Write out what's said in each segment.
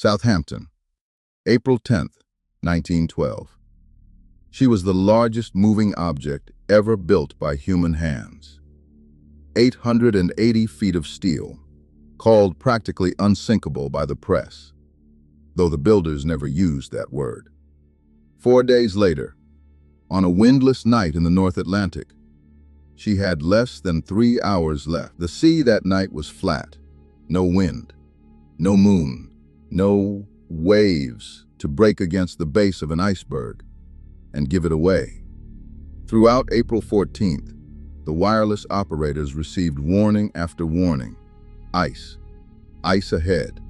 Southampton, April 10th, 1912. She was the largest moving object ever built by human hands. 880 feet of steel, called practically unsinkable by the press, though the builders never used that word. 4 days later, on a windless night in the North Atlantic, she had less than 3 hours left. The sea that night was flat, no wind, no moon, no waves to break against the base of an iceberg and give it away. Throughout April 14th, the wireless operators received warning after warning. Ice, ice ahead,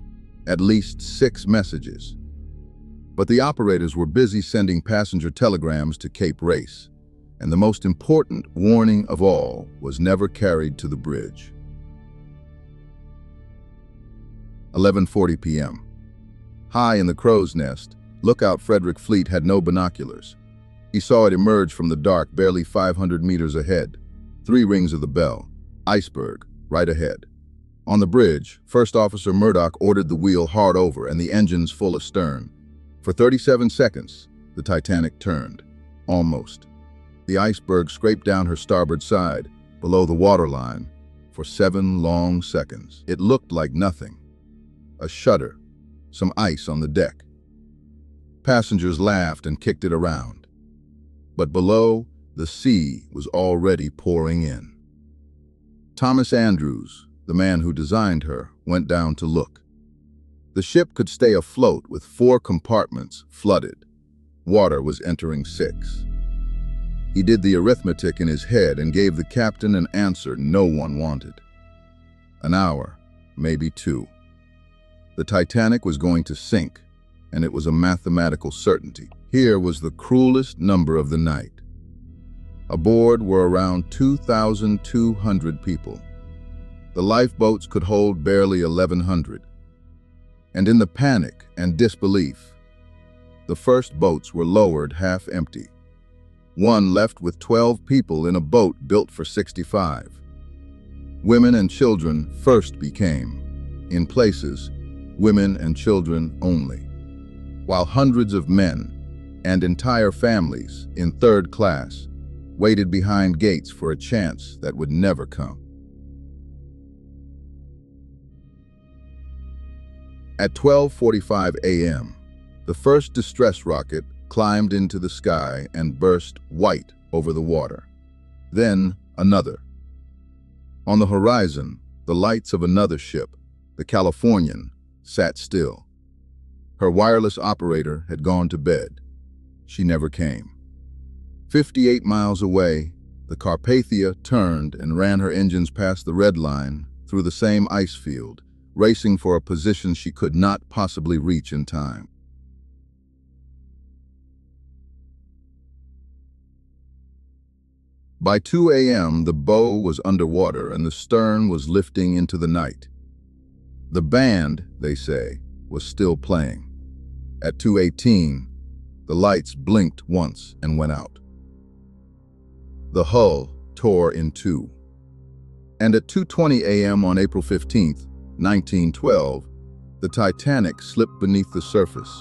at least 6 messages. But the operators were busy sending passenger telegrams to Cape Race, and the most important warning of all was never carried to the bridge. 11:40 p.m. High in the crow's nest, lookout Frederick Fleet had no binoculars. He saw it emerge from the dark barely 500 meters ahead. 3 rings of the bell. Iceberg, right ahead. On the bridge, First Officer Murdoch ordered the wheel hard over and the engines full astern. For 37 seconds, the Titanic turned. Almost. The iceberg scraped down her starboard side, below the waterline, for 7 long seconds. It looked like nothing. A shudder, some ice on the deck. Passengers laughed and kicked it around. But below, the sea was already pouring in. Thomas Andrews, the man who designed her, went down to look. The ship could stay afloat with 4 compartments flooded. Water was entering 6. He did the arithmetic in his head and gave the captain an answer no one wanted. An hour, maybe 2. The Titanic was going to sink, and it was a mathematical certainty. Here was the cruelest number of the night. Aboard were around 2,200 people. The lifeboats could hold barely 1,100. And in the panic and disbelief, the first boats were lowered half empty. One left with 12 people in a boat built for 65. Women and children first became, in places, women and children only, while hundreds of men and entire families in 3rd class waited behind gates for a chance that would never come. At 12:45 a.m., the first distress rocket climbed into the sky and burst white over the water. Then another. On the horizon, the lights of another ship, the Californian, sat still. Her wireless operator had gone to bed. She never came. 58 miles away, the Carpathia turned and ran her engines past the red line through the same ice field, racing for a position she could not possibly reach in time. By 2 a.m., the bow was underwater and the stern was lifting into the night. The band, they say, was still playing. At 2:18, the lights blinked once and went out. The hull tore in 2. And at 2:20 a.m. on April 15th, 1912, the Titanic slipped beneath the surface,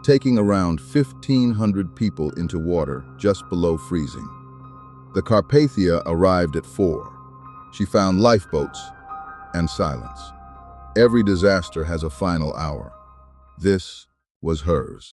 taking around 1,500 people into water just below freezing. The Carpathia arrived at 4. She found lifeboats and silence. Every disaster has a final hour. This was hers.